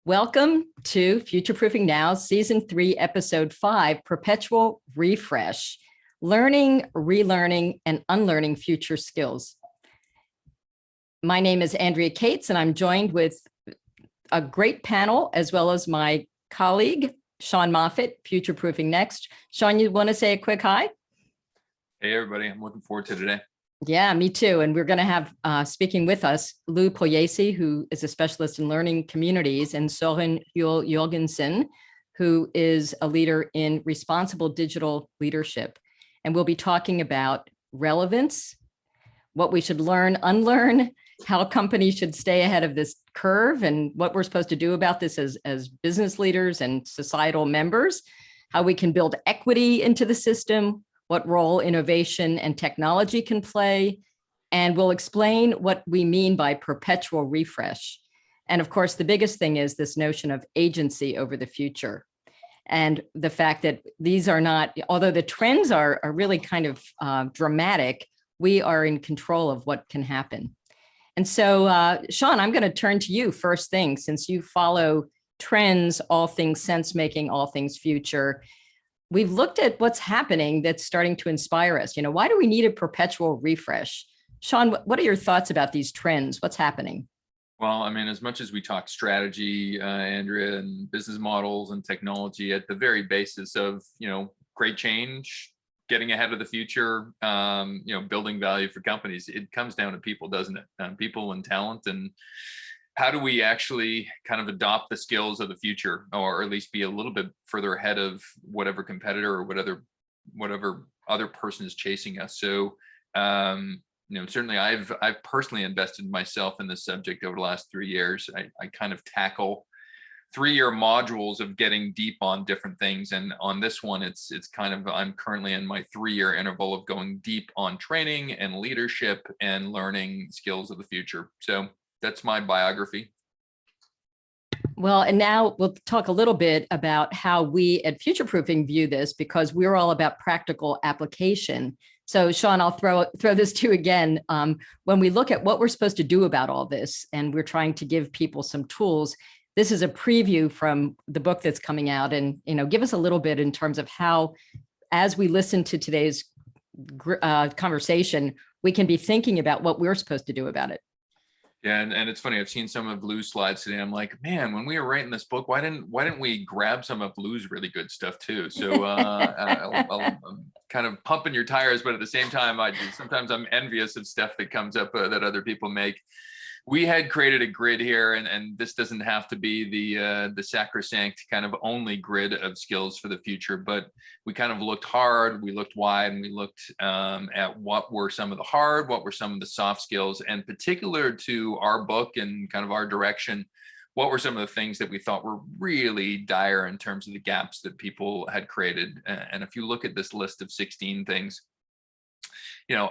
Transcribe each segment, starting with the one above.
Welcome to Futureproofing Now, Season 3, Episode 5, Perpetual Refresh, Learning, Relearning, and Unlearning Future Skills. My name is Andrea Cates, and I'm joined with a great panel, as well as my colleague, Sean Moffitt, Futureproofing Next. Sean, you want to say a quick hi? Hey, everybody. I'm looking forward to today. Yeah, me too. And we're going to have speaking with us, Lou Poyesi, who is a specialist in learning communities, and Søren Juel Jorgensen, who is a leader in responsible digital leadership. And we'll be talking about relevance, what we should learn, unlearn, how companies should stay ahead of this curve, and what we're supposed to do about this as business leaders and societal members, how we can build equity into the system, what role innovation and technology can play, and we'll explain what we mean by perpetual refresh. And of course, the biggest thing is this notion of agency over the future, and the fact that these are not, although the trends are really kind of dramatic, we are in control of what can happen. And so, Sean, I'm going to turn to you first thing, since you follow trends, all things sense-making, all things future. We've looked at what's happening that's starting to inspire us. Why do we need a perpetual refresh? Sean, what are your thoughts about these trends? What's happening? Well, I mean, as much as we talk strategy, Andrea, and business models and technology, at the very basis of, great change, getting ahead of the future, building value for companies, it comes down to people, doesn't it? People and talent, and how do we actually kind of adopt the skills of the future, or at least be a little bit further ahead of whatever competitor or whatever other person is chasing us? So, certainly I've personally invested myself in this subject over the last 3 years. I kind of tackle 3-year modules of getting deep on different things. And on this one, it's kind of, I'm currently in my 3-year interval of going deep on training and leadership and learning skills of the future. So that's my biography. Well, and now we'll talk a little bit about how we at Futureproofing view this, because we're all about practical application. So, Sean, I'll throw this to you again. When we look at what we're supposed to do about all this, and we're trying to give people some tools, this is a preview from the book that's coming out, and give us a little bit in terms of how, as we listen to today's conversation, we can be thinking about what we're supposed to do about it. Yeah, and it's funny. I've seen some of Lou's slides today. I'm like, man, when we were writing this book, why didn't we grab some of Lou's really good stuff too? So I'm kind of pumping your tires, but at the same time, sometimes I'm envious of stuff that comes up that other people make. We had created a grid here, and this doesn't have to be the sacrosanct kind of only grid of skills for the future, but we kind of looked hard, we looked wide, and we looked at what were some of the hard, what were some of the soft skills, and particular to our book and kind of our direction, what were some of the things that we thought were really dire in terms of the gaps that people had created. And if you look at this list of 16 things,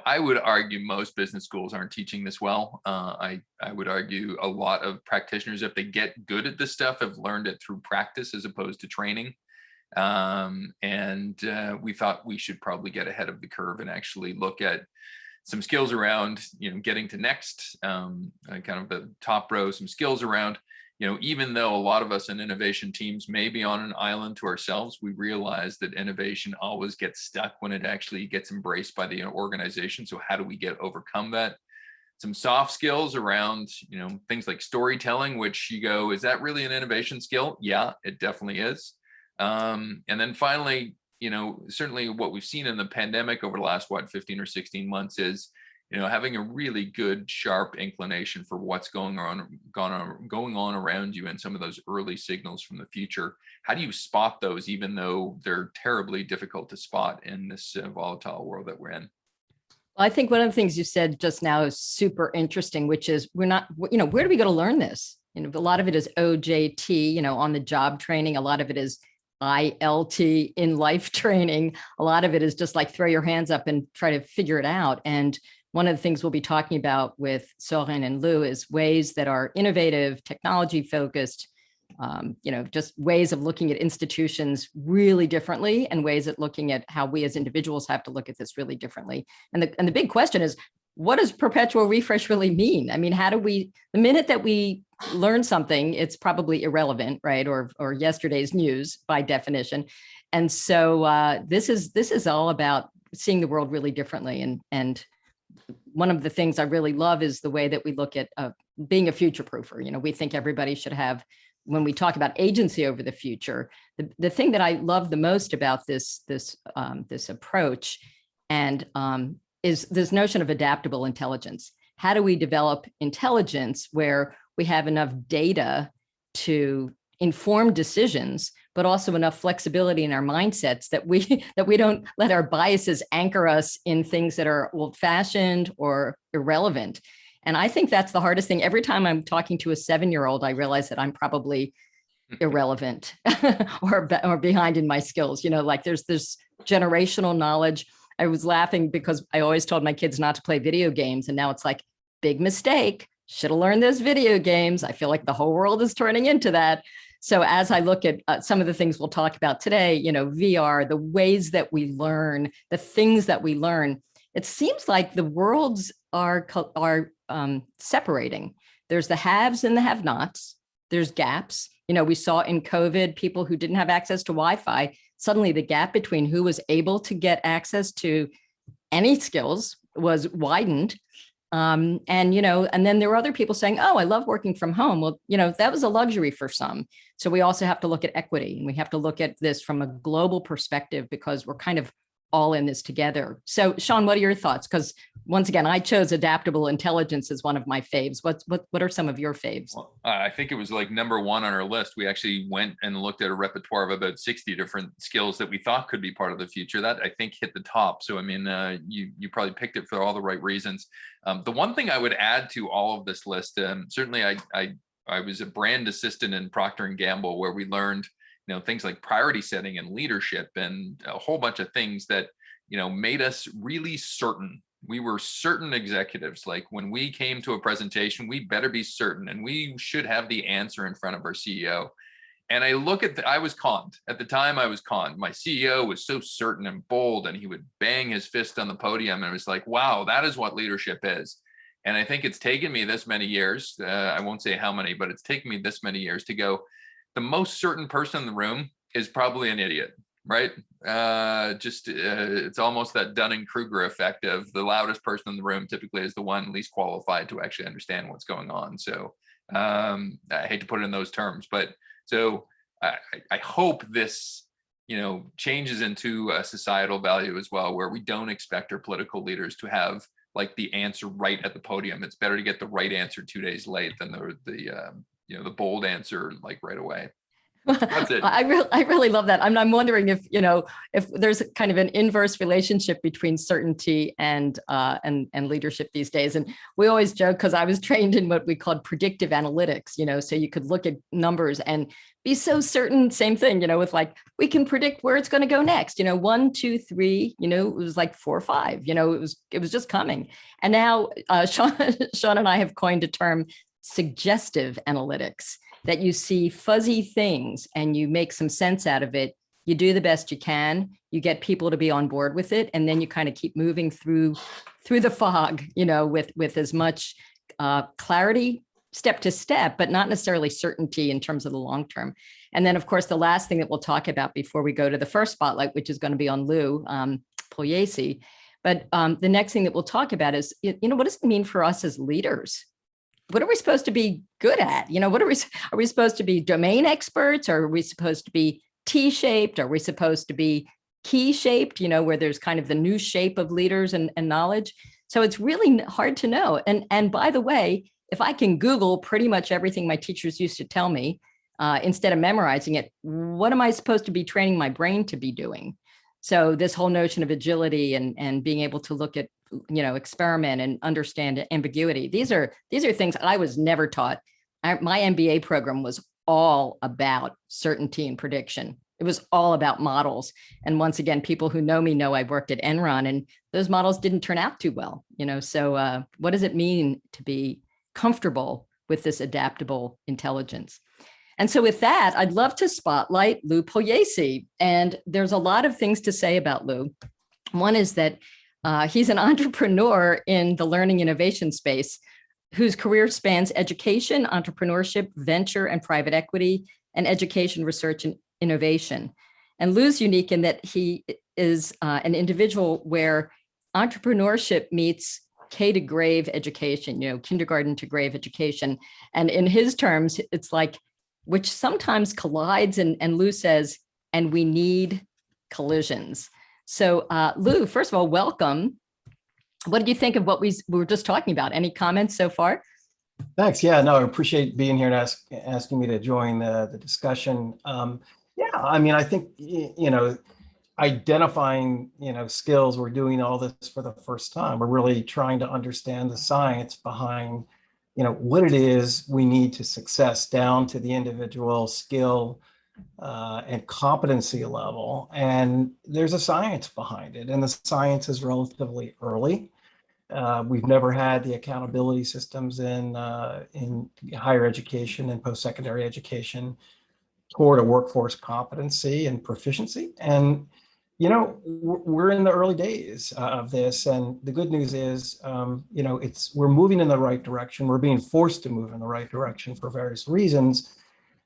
I would argue most business schools aren't teaching this well. I would argue a lot of practitioners, if they get good at this stuff, have learned it through practice as opposed to training. And we thought we should probably get ahead of the curve and actually look at some skills around, getting to next, kind of the top row, some skills around, even though a lot of us in innovation teams may be on an island to ourselves, we realize that innovation always gets stuck when it actually gets embraced by the organization. So how do we overcome that? Some soft skills around, things like storytelling, which you go, is that really an innovation skill? Yeah, it definitely is. And then finally, certainly what we've seen in the pandemic over the last, 15 or 16 months is, having a really good, sharp inclination for what's going on around you and some of those early signals from the future. How do you spot those, even though they're terribly difficult to spot in this volatile world that we're in? Well, I think one of the things you said just now is super interesting, which is we're not, where do we go to learn this? A lot of it is OJT, on the job training. A lot of it is ILT, in life training. A lot of it is just like throw your hands up and try to figure it out. And one of the things we'll be talking about with Søren and Lou is ways that are innovative, technology focused, just ways of looking at institutions really differently, and ways at looking at how we as individuals have to look at this really differently. And the big question is, what does perpetual refresh really mean? I mean, how do we, the minute that we learn something, it's probably irrelevant, right? Or yesterday's news by definition. And so this is all about seeing the world really differently. And one of the things I really love is the way that we look at being a future proofer. You know, we think everybody should have, when we talk about agency over the future, the thing that I love the most about this approach and is this notion of adaptable intelligence. How do we develop intelligence where we have enough data to inform decisions, but also enough flexibility in our mindsets that we don't let our biases anchor us in things that are old-fashioned or irrelevant. And I think that's the hardest thing. Every time I'm talking to a 7-year-old, I realize that I'm probably irrelevant or behind in my skills. You know, like there's this generational knowledge. I was laughing because I always told my kids not to play video games. And now it's like, big mistake. Should have learned those video games. I feel like the whole world is turning into that. So as I look at some of the things we'll talk about today, you know, VR, the ways that we learn, the things that we learn, it seems like the worlds are separating. There's the haves and the have-nots. There's gaps. You know, we saw in COVID, people who didn't have access to Wi-Fi, suddenly the gap between who was able to get access to any skills was widened. And, you know, and then there were other people saying, oh, I love working from home. Well, you know, that was a luxury for some. So we also have to look at equity, and we have to look at this from a global perspective because we're kind of all in this together. So Sean, what are your thoughts? Because once again, I chose adaptable intelligence as one of my faves. What are some of your faves? Well, I think it was like number one on our list. We actually went and looked at a repertoire of about 60 different skills that we thought could be part of the future. That I think hit the top. So, I mean, you probably picked it for all the right reasons. The one thing I would add to all of this list, certainly I was a brand assistant in Procter & Gamble, where we learned, you know, things like priority setting and leadership and a whole bunch of things that, you know, made us really certain. We were certain executives. Like when we came to a presentation, we better be certain, and we should have the answer in front of our CEO. And I look at I was conned. At the time, I was conned. My CEO was so certain and bold, and he would bang his fist on the podium. And it was like, wow, that is what leadership is. And I think it's taken me this many years. I won't say how many, but it's taken me this many years to go, the most certain person in the room is probably an idiot, right? It's almost that Dunning-Kruger effect of the loudest person in the room typically is the one least qualified to actually understand what's going on. So I hate to put it in those terms, but so I hope this, you know, changes into a societal value as well, where we don't expect our political leaders to have like the answer right at the podium. It's better to get the right answer 2 days late than the bold answer like right away. That's it. I really love that. I'm wondering if, you know, if there's kind of an inverse relationship between certainty and leadership these days. And we always joke, because I was trained in what we called predictive analytics, you know, so you could look at numbers and be so certain, same thing, you know, with like, we can predict where it's going to go next, you know, 1, 2, 3, you know, it was like 4, 5, you know, it was just coming. And now Sean and I have coined a term, suggestive analytics, that you see fuzzy things and you make some sense out of it. You do the best you can, you get people to be on board with it, and then you kind of keep moving through the fog, you know, with as much clarity step to step, but not necessarily certainty in terms of the long term. And then, of course, the last thing that we'll talk about before we go to the first spotlight, which is going to be on Lou Pugliese. But the next thing that we'll talk about is, you know, what does it mean for us as leaders? What are we supposed to be good at? You know, are we supposed to be domain experts? Or are we supposed to be T-shaped? Are we supposed to be key-shaped, you know, where there's kind of the new shape of leaders and knowledge? So it's really hard to know. And by the way, if I can Google pretty much everything my teachers used to tell me, instead of memorizing it, what am I supposed to be training my brain to be doing? So this whole notion of agility and being able to look at, you know, experiment and understand ambiguity. These are things I was never taught. My MBA program was all about certainty and prediction. It was all about models. And once again, people who know me know I've worked at Enron, and those models didn't turn out too well, you know. So what does it mean to be comfortable with this adaptable intelligence? And so with that, I'd love to spotlight Lou Pugliese. And there's a lot of things to say about Lou. One is that he's an entrepreneur in the learning innovation space. whose career spans education, entrepreneurship, venture and private equity, and education, research, and innovation. And Lou's unique in that he is an individual where entrepreneurship meets K to grave education, kindergarten to grave education. And in his terms, it's like, which sometimes collides. And Lou says, and we need collisions. So Lou, first of all, welcome. What did you think of what we were just talking about? Any comments so far? Thanks. Yeah, no, I appreciate being here and asking me to join the discussion. Yeah, I mean, I think, identifying, skills, we're doing all this for the first time. We're really trying to understand the science behind, what it is we need to success down to the individual skill and competency level. And there's a science behind it. And the science is relatively early. We've never had the accountability systems in higher education and post-secondary education toward a workforce competency and proficiency. And, we're in the early days of this. And the good news is, we're moving in the right direction. We're being forced to move in the right direction for various reasons,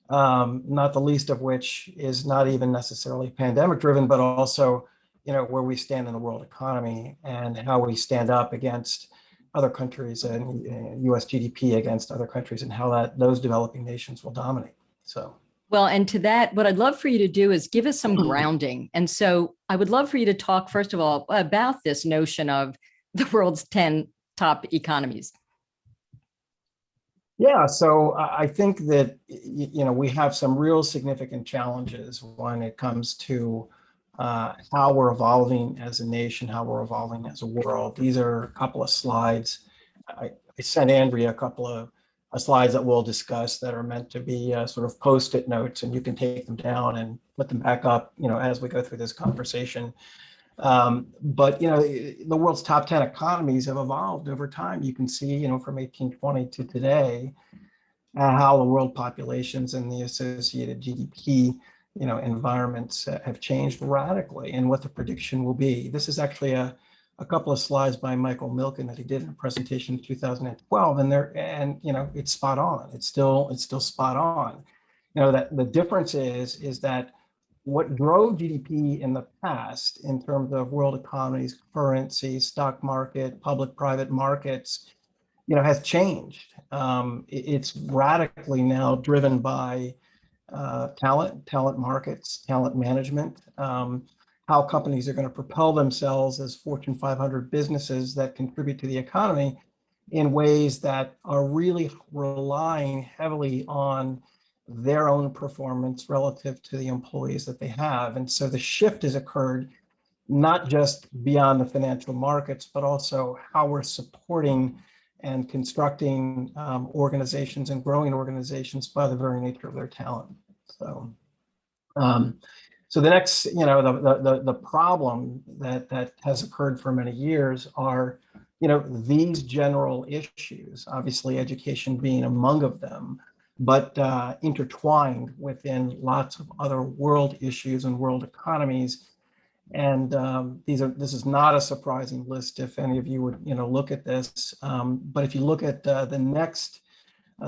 not the least of which is not even necessarily pandemic driven, but also where we stand in the world economy and how we stand up against other countries and US GDP against other countries and how those developing nations will dominate. So. Well, and to that, what I'd love for you to do is give us some grounding. And so I would love for you to talk, first of all, about this notion of the world's 10 top economies. Yeah, so I think that, we have some real significant challenges when it comes to how we're evolving as a nation, how we're evolving as a world. These are a couple of slides. I sent Andrea a couple of slides that we'll discuss that are meant to be sort of post-it notes, and you can take them down and put them back up, as we go through this conversation. But, the world's top 10 economies have evolved over time. You can see, from 1820 to today, how the world populations and the associated GDP environments have changed radically and what the prediction will be. This is actually a couple of slides by Michael Milken that he did in a presentation in 2012, and it's spot on. It's still spot on. That the difference is that what drove GDP in the past in terms of world economies, currency, stock market, public-private markets, has changed. It's radically now driven by talent markets, talent management, how companies are going to propel themselves as Fortune 500 businesses that contribute to the economy in ways that are really relying heavily on their own performance relative to the employees that they have. And so the shift has occurred not just beyond the financial markets, but also how we're supporting and constructing organizations and growing organizations by the very nature of their talent. So, so the next, the problem that has occurred for many years are, these general issues, obviously education being among of them, but intertwined within lots of other world issues and world economies. And this is not a surprising list if any of you would look at this. But if you look at the next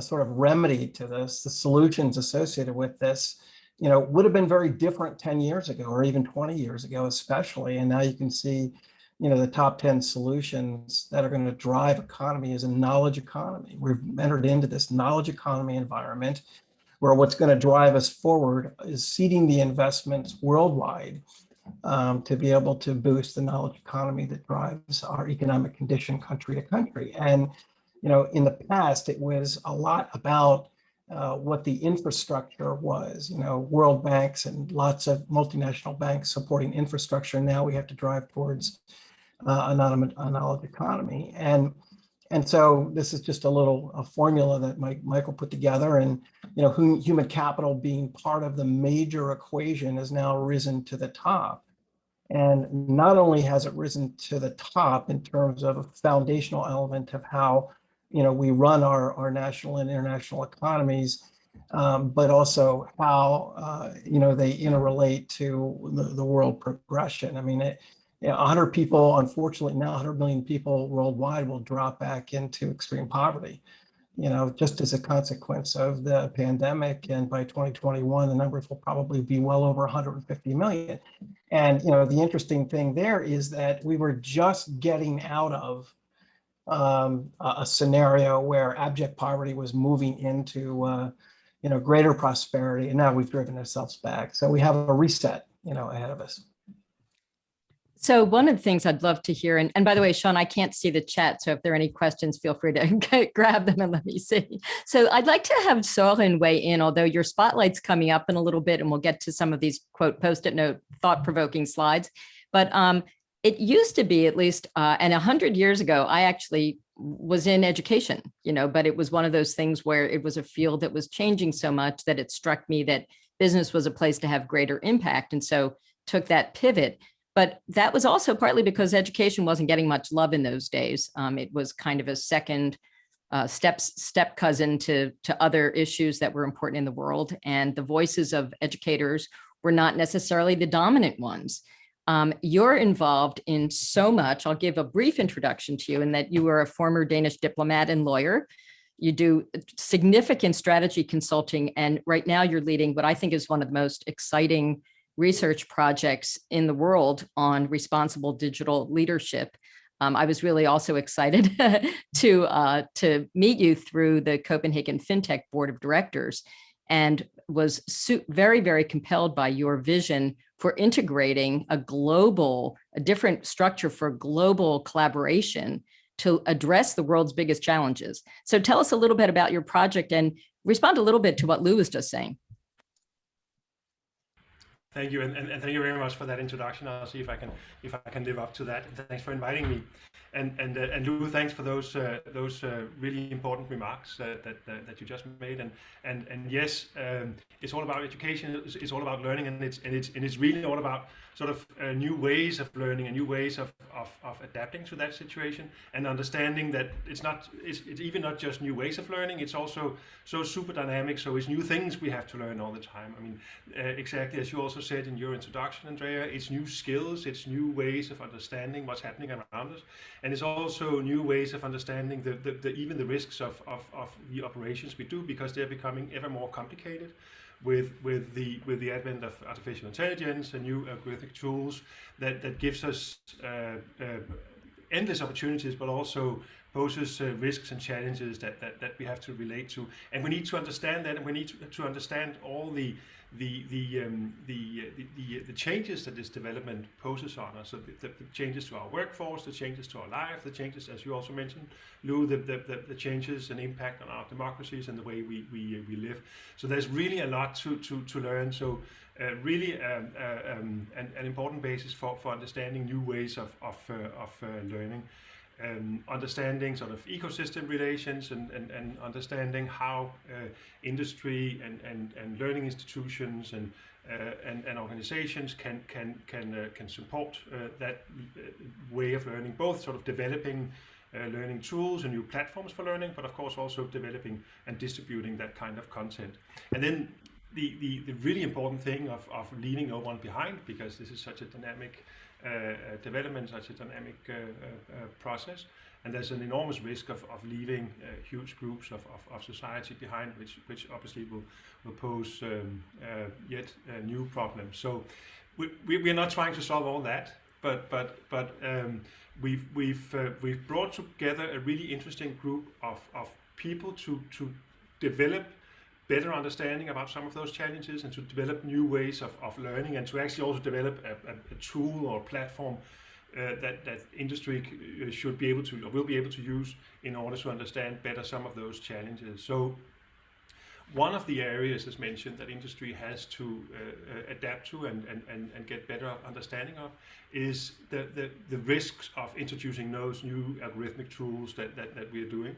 sort of remedy to this, the solutions associated with this, would have been very different 10 years ago or even 20 years ago, especially. And now you can see, the top 10 solutions that are going to drive economy is a knowledge economy. We've entered into this knowledge economy environment where what's going to drive us forward is seeding the investments worldwide to be able to boost the knowledge economy that drives our economic condition country to country. And, in the past, it was a lot about what the infrastructure was, world banks and lots of multinational banks supporting infrastructure. Now we have to drive towards a knowledge economy. And so this is just a formula that Michael put together, and, human capital being part of the major equation has now risen to the top. And not only has it risen to the top in terms of a foundational element of how, we run our national and international economies, but also how, they interrelate to the world progression. I mean, 100 people, unfortunately now 100 million people worldwide will drop back into extreme poverty, just as a consequence of the pandemic. And by 2021, the numbers will probably be well over 150 million. And, the interesting thing there is that we were just getting out of a scenario where abject poverty was moving into, greater prosperity. And now we've driven ourselves back. So we have a reset, ahead of us. So one of the things I'd love to hear, and by the way, Sean, I can't see the chat, so if there are any questions, feel free to grab them and let me see. So I'd like to have Søren weigh in, although your spotlight's coming up in a little bit, and we'll get to some of these, quote, post-it note, thought-provoking slides. But it used to be, at least, and 100 years ago, I actually was in education, but it was one of those things where it was a field that was changing so much that it struck me that business was a place to have greater impact. And so took that pivot. But that was also partly because education wasn't getting much love in those days. It was kind of a second step cousin to other issues that were important in the world. And the voices of educators were not necessarily the dominant ones. You're involved in so much. I'll give a brief introduction to you in that you were a former Danish diplomat and lawyer. You do significant strategy consulting. And right now you're leading what I think is one of the most exciting research projects in the world on responsible digital leadership. I was really also excited to meet you through the Copenhagen FinTech Board of Directors, and was very, very compelled by your vision for integrating a different structure for global collaboration to address the world's biggest challenges. So tell us a little bit about your project and respond a little bit to what Lou was just saying. Thank you, and thank you very much for that introduction. I'll see if I can live up to that. Thanks for inviting me, and Lou, thanks for those really important remarks that you just made. And yes, it's all about education. It's all about learning, and it's really all about sort of new ways of learning and new ways of adapting to that situation, and understanding that it's even not just new ways of learning. It's also so super dynamic. So it's new things we have to learn all the time. I mean, exactly as you also said in your introduction, Andrea, it's new skills, it's new ways of understanding what's happening around us, and it's also new ways of understanding even the risks of the operations we do, because they're becoming ever more complicated with the advent of artificial intelligence and new algorithmic tools that gives us endless opportunities, but also poses risks and challenges that we have to relate to, and we need to understand that, and we need to understand all the changes that this development poses on us. So the changes to our workforce, the changes to our life, the changes, as you also mentioned, Lou, the changes and impact on our democracies and the way we live. So there's really a lot to learn. So really an important basis for understanding new ways of learning. Understanding sort of ecosystem relations and understanding how industry and learning institutions and organizations can support that way of learning, both sort of developing learning tools and new platforms for learning, but of course also developing and distributing that kind of content. And then the really important thing of leaving no one behind, because this is such a dynamic development, such a dynamic process, and there's an enormous risk of leaving huge groups of society behind, which obviously will pose yet new problems. So we're not trying to solve all that, but we've brought together a really interesting group of people to develop better understanding about some of those challenges, and to develop new ways of learning, and to actually also develop a tool or platform that industry should be able to, or will be able to use in order to understand better some of those challenges. So one of the areas, as mentioned, that industry has to adapt to and get better understanding of is the risks of introducing those new algorithmic tools that we're doing.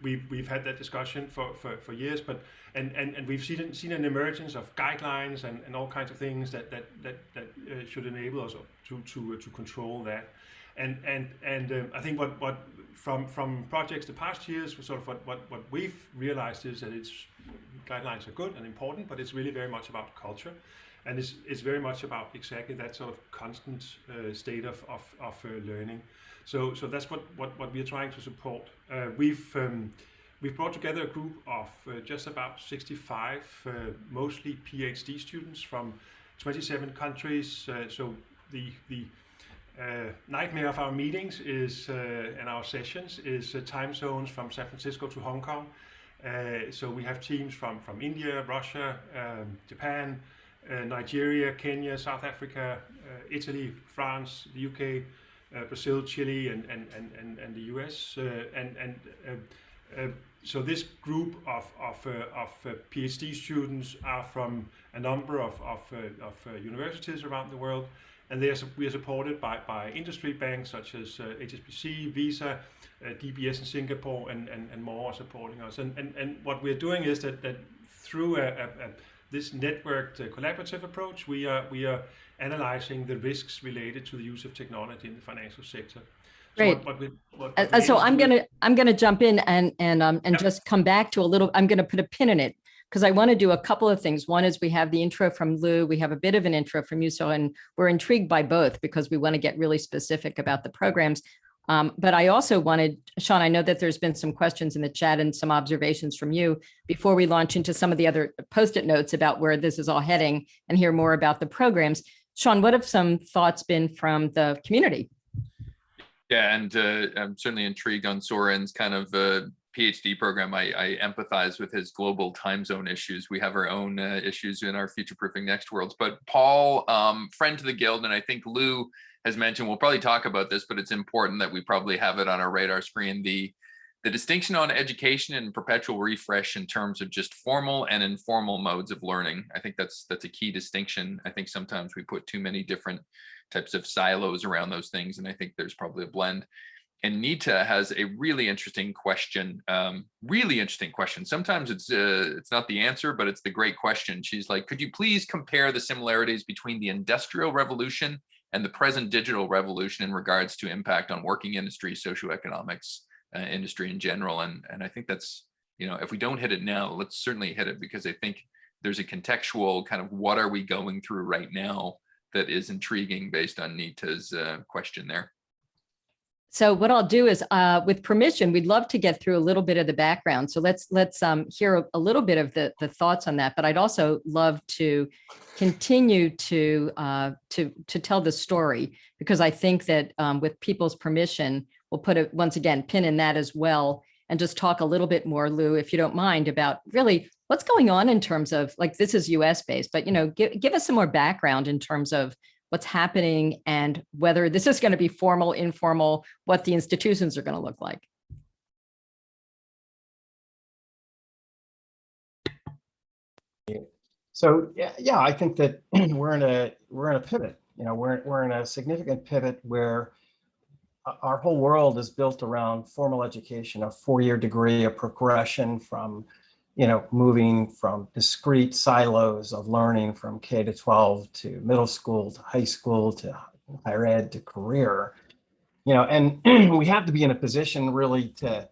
We've had that discussion for years, but and we've seen an emergence of guidelines and all kinds of things that should enable us to control that. And I think what from projects the past years, sort of what we've realized is that guidelines are good and important, but it's really very much about culture, and it's very much about exactly that sort of constant state of learning. So that's what we are trying to support. We've brought together a group of just about 65, mostly PhD students from 27 countries. So the nightmare of our meetings is and our sessions is time zones from San Francisco to Hong Kong. So we have teams from India, Russia, Japan, Nigeria, Kenya, South Africa, Italy, France, the UK, Brazil, Chile, and the US. So this group of PhD students are from a number of universities around the world, and we are supported by industry banks such as HSBC, Visa, DBS in Singapore, and more are supporting us. And what we're doing is that through this networked collaborative approach, we are analyzing the risks related to the use of technology in the financial sector. Great. So I'm gonna jump in and just come back to a little. I'm gonna put a pin in it because I want to do a couple of things. One is we have the intro from Lou. We have a bit of an intro from you, so and we're intrigued by both because we want to get really specific about the programs. But I also wanted, Sean, I know that there's been some questions in the chat and some observations from you before we launch into some of the other Post-it notes about where this is all heading and hear more about the programs. Sean, what have some thoughts been from the community? Yeah, and I'm certainly intrigued on Soren's kind of PhD program. I empathize with his global time zone issues. We have our own issues in our Futureproofing Next Worlds. But Paul, friend to the Guild, and I think Lou has mentioned, we'll probably talk about this, but it's important that we probably have it on our radar screen, the distinction on education and perpetual refresh in terms of just formal and informal modes of learning. I think that's a key distinction. I think sometimes we put too many different types of silos around those things, and I think there's probably a blend. And Nita has a really interesting question. Sometimes it's not the answer, but it's the great question. She's like, could you please compare the similarities between the Industrial Revolution and the present digital revolution in regards to impact on working industry, socioeconomics, industry in general? And I think that's, if we don't hit it now, let's certainly hit it, because I think there's a contextual kind of what are we going through right now that is intriguing based on Nita's question there. So what I'll do is, with permission, we'd love to get through a little bit of the background. So let's hear a little bit of the thoughts on that. But I'd also love to continue to tell the story, because I think that with people's permission, we'll put a, once again, pin in that as well, and just talk a little bit more, Lou, if you don't mind, about really what's going on in terms of, like, this is US based, but give us some more background in terms of what's happening and whether this is going to be formal, informal, what the institutions are going to look like. So yeah, I think that we're in a pivot. We're in a significant pivot where our whole world is built around formal education, a 4-year degree, a progression from, moving from discrete silos of learning from K to 12 to middle school to high school to higher ed to career, and we have to be in a position really to,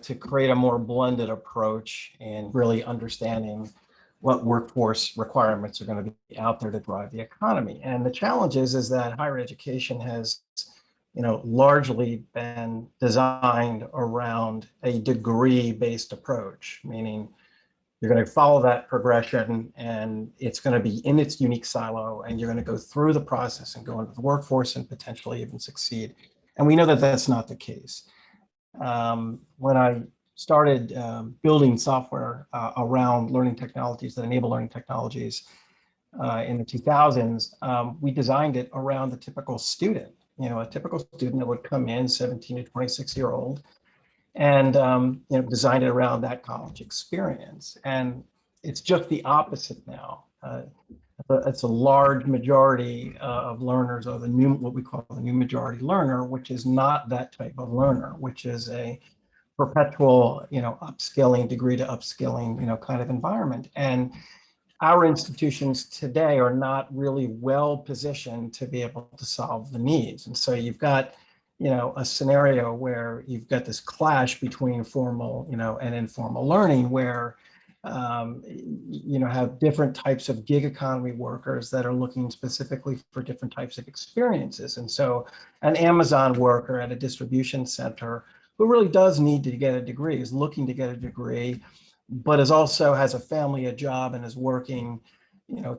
to create a more blended approach and really understanding what workforce requirements are going to be out there to drive the economy. And the challenge is that higher education has, largely been designed around a degree-based approach, meaning you're going to follow that progression and it's going to be in its unique silo, and you're going to go through the process and go into the workforce and potentially even succeed. And we know that that's not the case. When I started building software around learning technologies that enable learning technologies in the 2000s, we designed it around the typical student. A typical student that would come in, 17 to 26-year-old, and designed it around that college experience. And it's just the opposite now. It's a large majority of learners are what we call the new majority learner, which is not that type of learner, which is a perpetual, upskilling, degree to upskilling, kind of environment. And our institutions today are not really well positioned to be able to solve the needs. And so you've got, a scenario where you've got this clash between formal, and informal learning, where have different types of gig economy workers that are looking specifically for different types of experiences. And so an Amazon worker at a distribution center who really does need to get a degree, is looking to get a degree, but also has a family, a job, and is working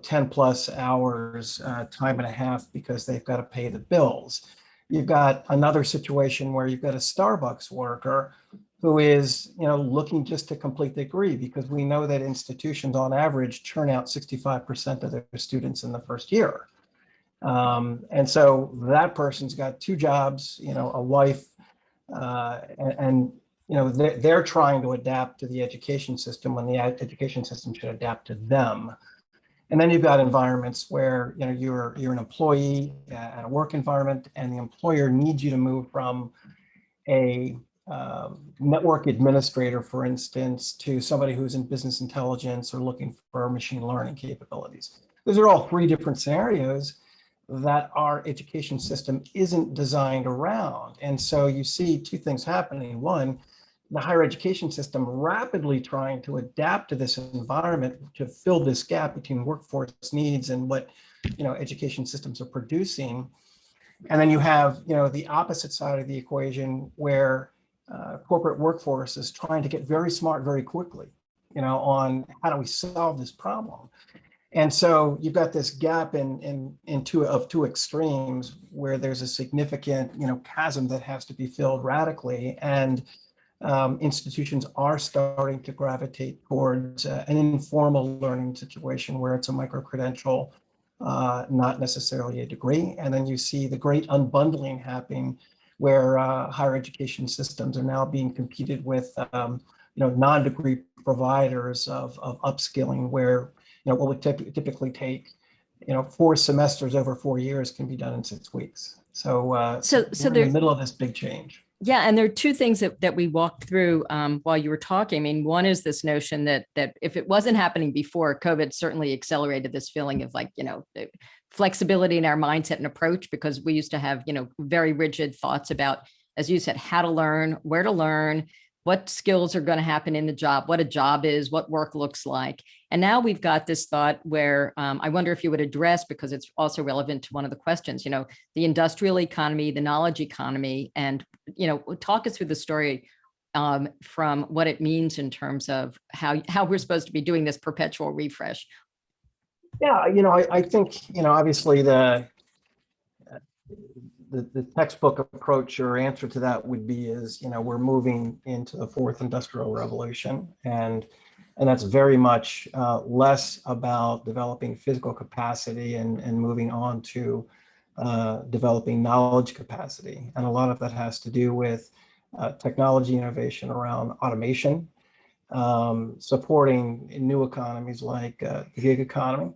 10 plus hours, time and a half, because they've got to pay the bills. You've got another situation where you've got a Starbucks worker who is, looking just to complete the degree, because we know that institutions on average churn out 65% of their students in the first year. And so that person's got two jobs, a wife, and they're trying to adapt to the education system when the education system should adapt to them. And then you've got environments where you're an employee at a work environment, and the employer needs you to move from a network administrator, for instance, to somebody who's in business intelligence or looking for machine learning capabilities. Those are all three different scenarios that our education system isn't designed around. And so you see two things happening. One, the higher education system rapidly trying to adapt to this environment to fill this gap between workforce needs and what education systems are producing. And then you have the opposite side of the equation, where corporate workforce is trying to get very smart very quickly, on how do we solve this problem. And so you've got this gap in two extremes, where there's a significant chasm that has to be filled radically. And institutions are starting to gravitate towards an informal learning situation where it's a micro-credential, not necessarily a degree. And then you see the great unbundling happening, where higher education systems are now being competed with non-degree providers of upskilling, where what would typically take 4 semesters over 4 years can be done in 6 weeks. So we're in the middle of this big change. Yeah, and there are two things that we walked through while you were talking. I mean, one is this notion that if it wasn't happening before, COVID certainly accelerated this feeling of flexibility in our mindset and approach, because we used to have very rigid thoughts about, as you said, how to learn, where to learn, what skills are going to happen in the job, what a job is, what work looks like. And now we've got this thought where I wonder if you would address, because it's also relevant to one of the questions, the industrial economy, the knowledge economy, and, talk us through the story from what it means in terms of how we're supposed to be doing this perpetual refresh. Yeah, I think, obviously the textbook approach or answer to that would be we're moving into the fourth industrial revolution, and that's very much less about developing physical capacity and moving on to developing knowledge capacity. And a lot of that has to do with technology innovation around automation, supporting new economies like the gig economy,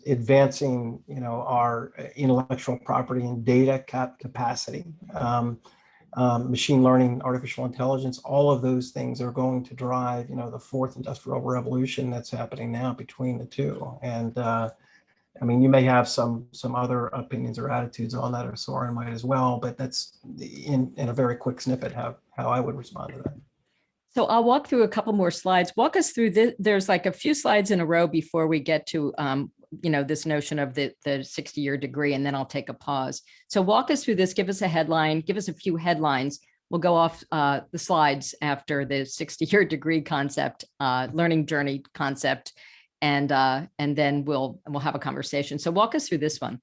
advancing, our intellectual property and data capacity, machine learning, artificial intelligence. All of those things are going to drive, the fourth industrial revolution that's happening now between the two. And you may have some other opinions or attitudes on that, or Soren might as well, but that's in a very quick snippet how I would respond to that. So I'll walk through a couple more slides. Walk us through this. There's a few slides in a row before we get to, this notion of the 60-year degree, and then I'll take a pause. So walk us through this, give us a headline, give us a few headlines. We'll go off the slides after the 60-year degree concept, learning journey concept, and then we'll have a conversation. So walk us through this one.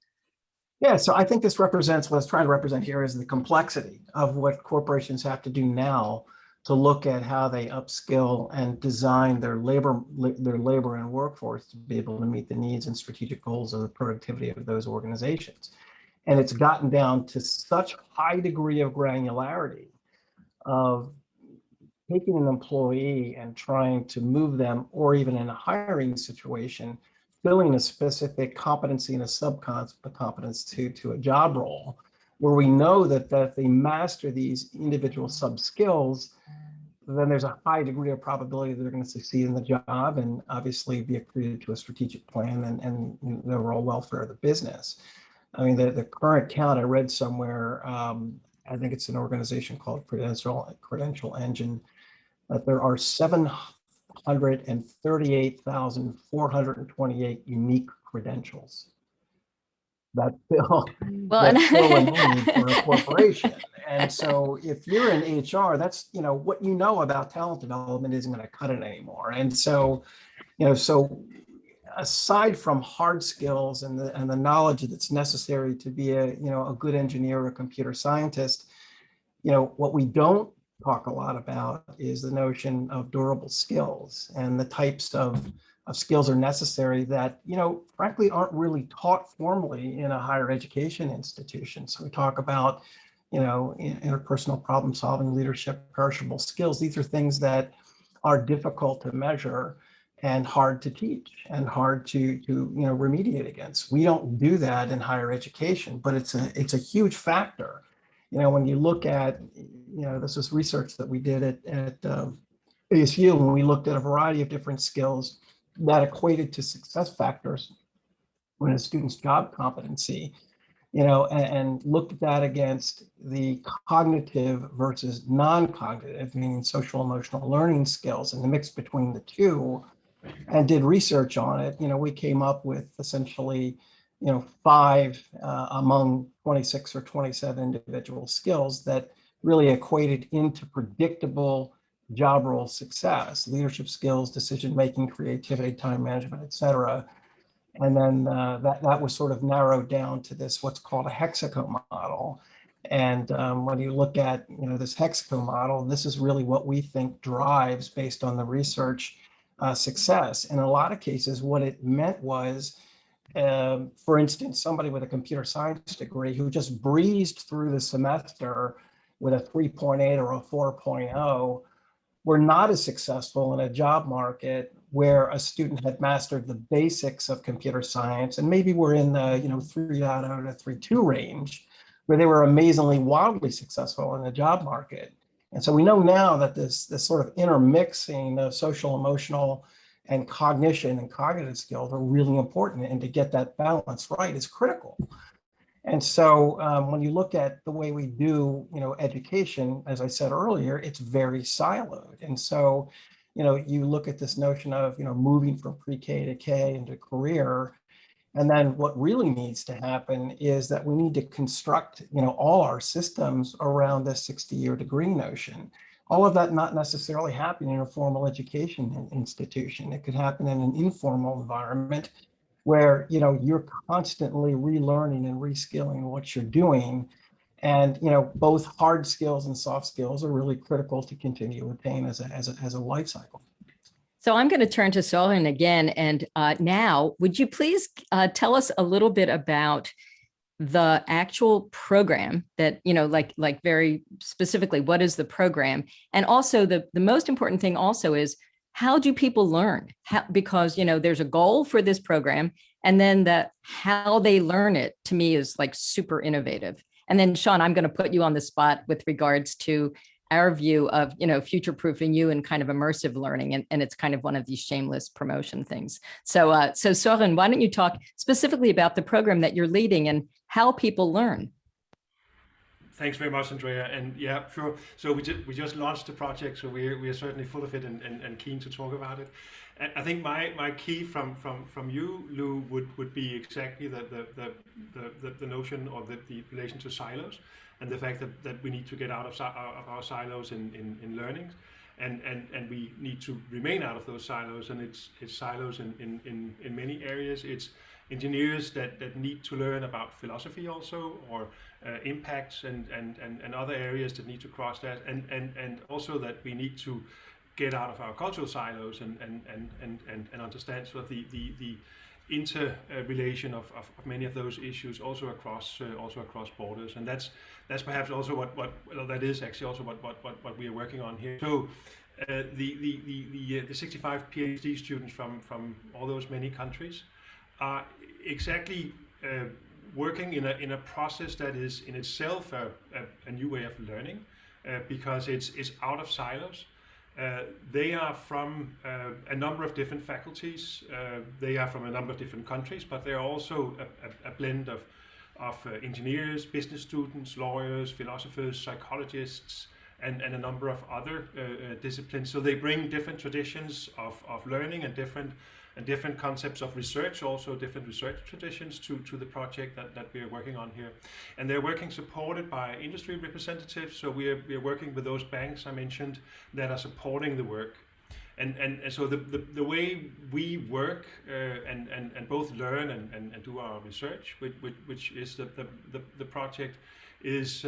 Yeah, so I think this represents what it's trying to represent here is the complexity of what corporations have to do now to look at how they upskill and design their labor and workforce to be able to meet the needs and strategic goals of the productivity of those organizations. And it's gotten down to such high degree of granularity of taking an employee and trying to move them, or even in a hiring situation, filling a specific competency and a sub-competence to a job role, where we know that if they master these individual sub-skills, then there's a high degree of probability that they're going to succeed in the job and obviously be accreted to a strategic plan and the overall welfare of the business. I mean, the current count I read somewhere, I think it's an organization called Credential Engine, that there are 738,428 unique credentials that fill Well, that and fill a need for a corporation. And so if you're in HR, that's, you know, what you know about talent development isn't going to cut it anymore. And so, you know, so aside from hard skills and the knowledge that's necessary to be a, you know, a good engineer or a computer scientist, you know, what we don't talk a lot about is the notion of durable skills and the types of skills are necessary that, you know, frankly, aren't really taught formally in a higher education institution. So we talk about, you know, interpersonal problem solving, leadership, perishable skills. These are things that are difficult to measure and hard to teach and hard to you know, remediate against. We don't do that in higher education, but it's a huge factor. You know, when you look at, you know, this was research that we did at ASU, when we looked at a variety of different skills that equated to success factors when a student's job competency, you know, and looked at that against the cognitive versus non-cognitive, meaning social emotional learning skills and the mix between the two, and did research on it. You know, we came up with essentially, you know, 5 among 26 or 27 individual skills that really equated into predictable job role success: leadership skills, decision-making, creativity, time management, et cetera. And then that was sort of narrowed down to this, what's called a hexaco model. And when you look at, you know, this hexaco model, this is really what we think drives, based on the research, success. In a lot of cases, what it meant was, for instance, somebody with a computer science degree who just breezed through the semester with a 3.8 or a 4.0 were not as successful in a job market where a student had mastered the basics of computer science and maybe were in the, you know, 3.0 to 3.2 range, where they were amazingly wildly successful in the job market. And so we know now that this sort of intermixing of social, emotional, and cognition and cognitive skills are really important, and to get that balance right is critical. And so when you look at the way we do, you know, education, as I said earlier, it's very siloed. And so, you know, you look at this notion of, you know, moving from pre-K to K into career. And then what really needs to happen is that we need to construct, you know, all our systems around this 60-year degree notion. All of that not necessarily happening in a formal education institution. It could happen in an informal environment where, you know, you're constantly relearning and reskilling what you're doing. And, you know, both hard skills and soft skills are really critical to continue to attain as a life cycle. So I'm going to turn to Soren again. And now, would you please tell us a little bit about the actual program that, you know, like very specifically, what is the program? And also the most important thing also is, how do people learn? Because, you know, there's a goal for this program, and then how they learn it, to me, is like super innovative. And then Sean, I'm going to put you on the spot with regards to our view of, you know, future-proofing you and kind of immersive learning. And it's kind of one of these shameless promotion things. So Soren, why don't you talk specifically about the program that you're leading and how people learn? Thanks very much, Andrea. And yeah, sure. So we just launched the project, so we are certainly full of it and keen to talk about it. And I think my key from you, Lou, would be exactly the notion of the relation to silos, and the fact that we need to get out of our silos in learning, and we need to remain out of those silos. And it's silos in many areas. It's engineers that need to learn about philosophy also, or impacts and other areas that need to cross that, and also that we need to get out of our cultural silos and understand sort of the interrelation of many of those issues also across borders. And that's perhaps also what that is actually also what we are working on here. So the 65 PhD students from all those many countries are exactly working in a process that is in itself a new way of learning, because it's out of silos. They are from a number of different faculties. They are from a number of different countries, but they are also a blend of engineers, business students, lawyers, philosophers, psychologists, and a number of other disciplines. So they bring different traditions of learning and different concepts of research, also different research traditions to the project that we are working on here. And they're working supported by industry representatives. So we are working with those banks I mentioned that are supporting the work. And so the way we work and both learn and do our research, which is the project, is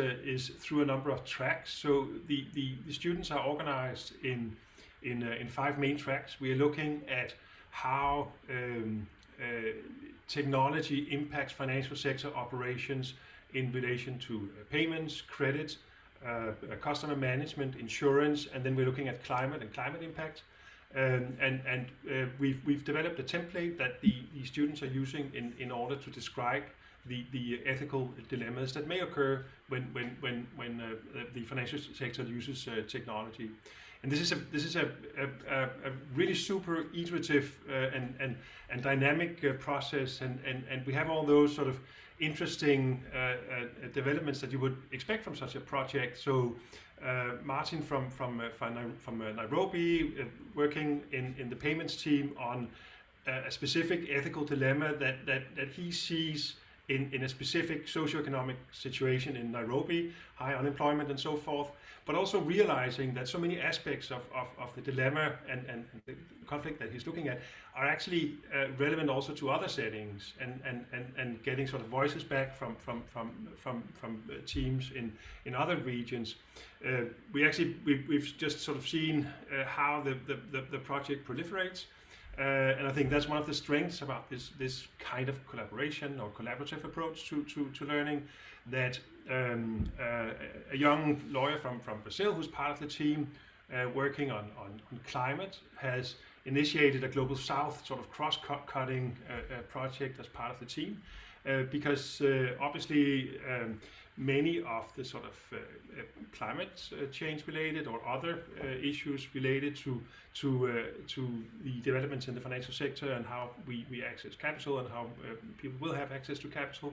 through a number of tracks. So the students are organized in 5 main tracks. We are looking at how technology impacts financial sector operations in relation to payments, credit, customer management, insurance, and then we're looking at climate and climate impact. We've developed a template that the students are using in order to describe the ethical dilemmas that may occur when the financial sector uses technology. And this is a really super iterative and dynamic process, and we have all those sort of interesting developments that you would expect from such a project. So Martin from Nairobi, working in the payments team on a specific ethical dilemma that he sees in a specific socioeconomic situation in Nairobi, high unemployment and so forth, but also realizing that so many aspects of the dilemma and the conflict that he's looking at are actually relevant also to other settings, and getting sort of voices back from teams in other regions. We've just sort of seen how the project proliferates. And I think that's one of the strengths about this kind of collaboration or collaborative approach to learning, that a young lawyer from Brazil who's part of the team working on climate has initiated a Global South sort of cross-cutting project as part of the team, because obviously many of the sort of climate change related or other issues related to the developments in the financial sector and how we access capital and how people will have access to capital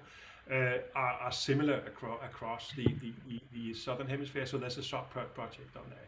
are similar across the Southern Hemisphere. So there's a sub-project on that.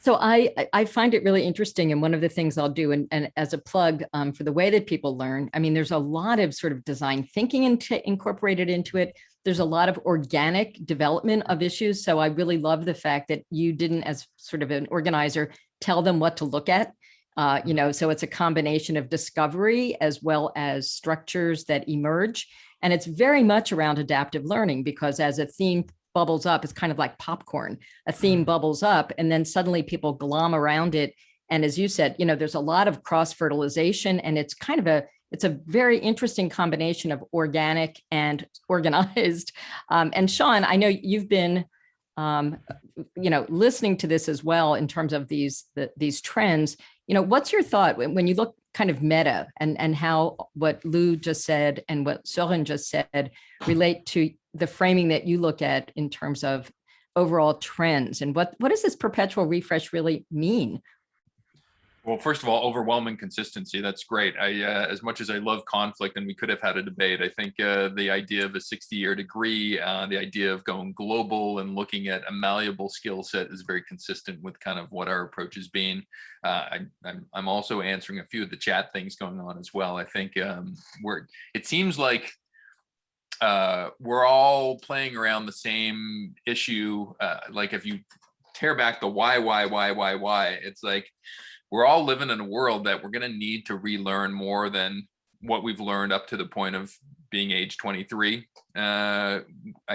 So I find it really interesting, and one of the things I'll do, and as a plug for the way that people learn, I mean, there's a lot of sort of design thinking incorporated into it. There's a lot of organic development of issues. So I really love the fact that you didn't, as sort of an organizer, tell them what to look at. So it's a combination of discovery as well as structures that emerge. And it's very much around adaptive learning, because as a theme bubbles up, it's kind of like popcorn. A theme bubbles up and then suddenly people glom around it. And as you said, there's a lot of cross-fertilization, and it's kind of it's a very interesting combination of organic and organized. And Sean, I know you've been, listening to this as well in terms of these trends. What's your thought when you look kind of meta and how what Lou just said and what Søren just said relate to the framing that you look at in terms of overall trends, and what does this perpetual refresh really mean? Well, first of all, overwhelming consistency. That's great. As much as I love conflict, and we could have had a debate, I think the idea of a 60-year degree, the idea of going global and looking at a malleable skill set is very consistent with kind of what our approach has been. I'm also answering a few of the chat things going on as well. I think it seems like we're all playing around the same issue. Like if you tear back the why, it's like, we're all living in a world that we're going to need to relearn more than what we've learned up to the point of being age 23. I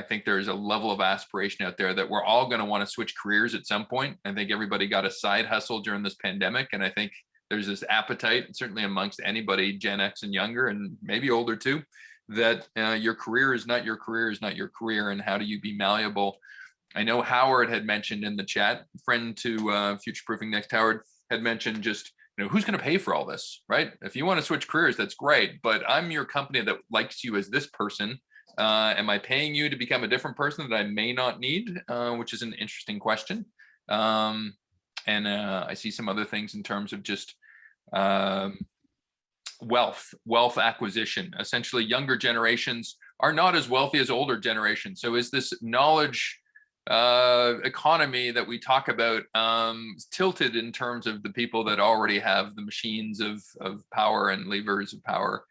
think there's a level of aspiration out there that we're all going to want to switch careers at some point. I think everybody got a side hustle during this pandemic, and I think there's this appetite, certainly amongst anybody Gen X and younger, and maybe older too, that your career is not your career, and how do you be malleable? I know Howard had mentioned in the chat, friend to Futureproofing Next, Howard, had mentioned just, who's going to pay for all this, right? If you want to switch careers, that's great, but I'm your company that likes you as this person. Am I paying you to become a different person that I may not need? Which is an interesting question. And I see some other things in terms of just wealth acquisition. Essentially, younger generations are not as wealthy as older generations. So is this knowledge economy that we talk about tilted in terms of the people that already have the machines of power and levers of power?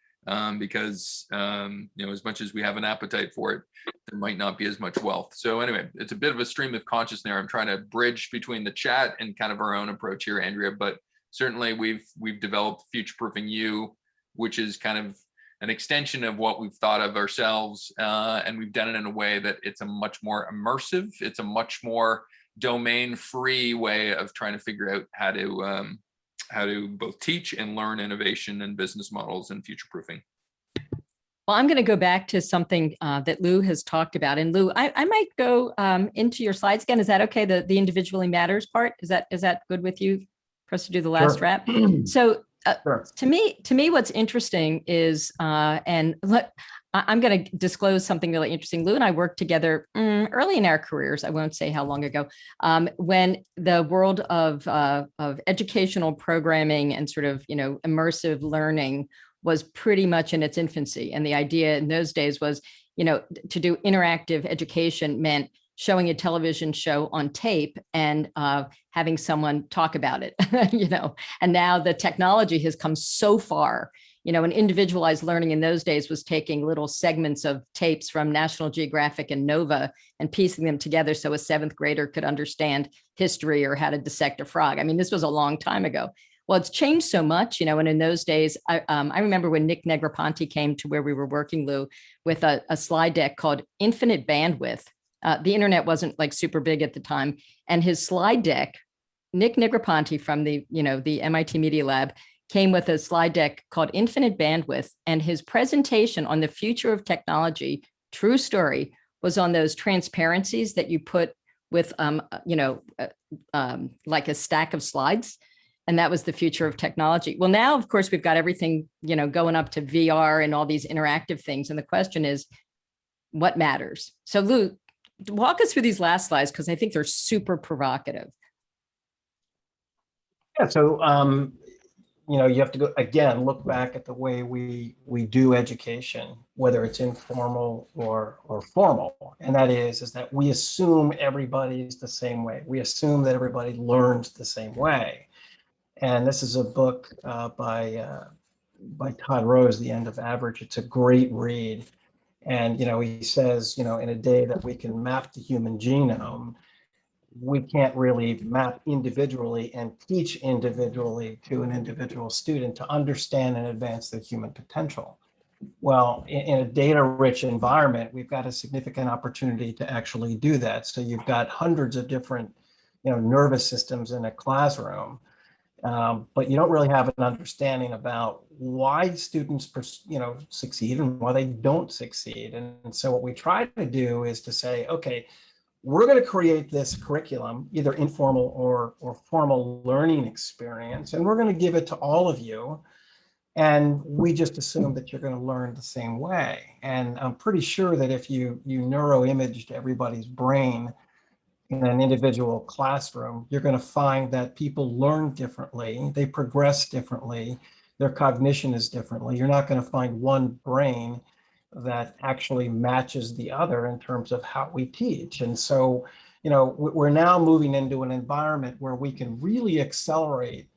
Because as much as we have an appetite for it, there might not be as much wealth. So anyway, it's a bit of a stream of consciousness there. I'm trying to bridge between the chat and kind of our own approach here, Andrea. But certainly we've developed Futureproofing You, which is kind of an extension of what we've thought of ourselves, and we've done it in a way that it's a much more immersive, it's a much more domain-free way of trying to figure out how to both teach and learn innovation and business models and future-proofing. Well, I'm going to go back to something that Lou has talked about. And Lou, I might go into your slides again. Is that okay? The individually matters part. Is that good with you for us to do the last wrap? So Sure. To me, what's interesting is, and look, I'm going to disclose something really interesting. Lou and I worked together early in our careers. I won't say how long ago, when the world of educational programming and sort of, immersive learning was pretty much in its infancy. And the idea in those days was, to do interactive education meant showing a television show on tape and having someone talk about it, and now the technology has come so far, and individualized learning in those days was taking little segments of tapes from National Geographic and Nova and piecing them together so a seventh grader could understand history or how to dissect a frog. I mean, this was a long time ago. Well, it's changed so much, and in those days, I remember when Nick Negroponte came to where we were working, Lou, with a slide deck called Infinite Bandwidth. The internet wasn't like super big at the time. And his slide deck, Nick Negroponte from the MIT Media Lab came with a slide deck called Infinite Bandwidth. And his presentation on the future of technology, true story, was on those transparencies that you put with, like a stack of slides. And that was the future of technology. Well, now, of course, we've got everything, going up to VR and all these interactive things. And the question is, what matters? So Lou, walk us through these last slides, because I think they're super provocative. Yeah, so you have to go again, look back at the way we do education, whether it's informal or formal, and that is that we assume everybody's the same way. We assume that everybody learns the same way, and this is a book by Todd Rose, The End of Average. It's a great read. And, he says, in a day that we can map the human genome, we can't really map individually and teach individually to an individual student to understand and advance their human potential. Well, in a data-rich environment, we've got a significant opportunity to actually do that. So you've got hundreds of different, nervous systems in a classroom. But you don't really have an understanding about why students, succeed and why they don't succeed. And so what we try to do is to say, okay, we're going to create this curriculum, either informal or formal learning experience, and we're going to give it to all of you. And we just assume that you're going to learn the same way. And I'm pretty sure that if you neuroimaged everybody's brain in an individual classroom, you're going to find that people learn differently, they progress differently, their cognition is differently. You're not going to find one brain that actually matches the other in terms of how we teach. And so, we're now moving into an environment where we can really accelerate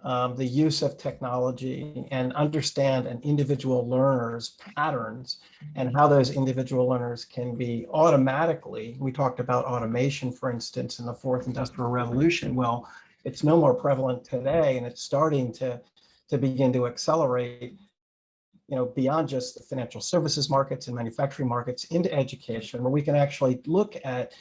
the use of technology and understand an individual learner's patterns and how those individual learners can be automatically, we talked about automation, for instance, in the fourth industrial revolution. Well, it's no more prevalent today, and it's starting to begin to accelerate, beyond just the financial services markets and manufacturing markets into education, where we can actually look at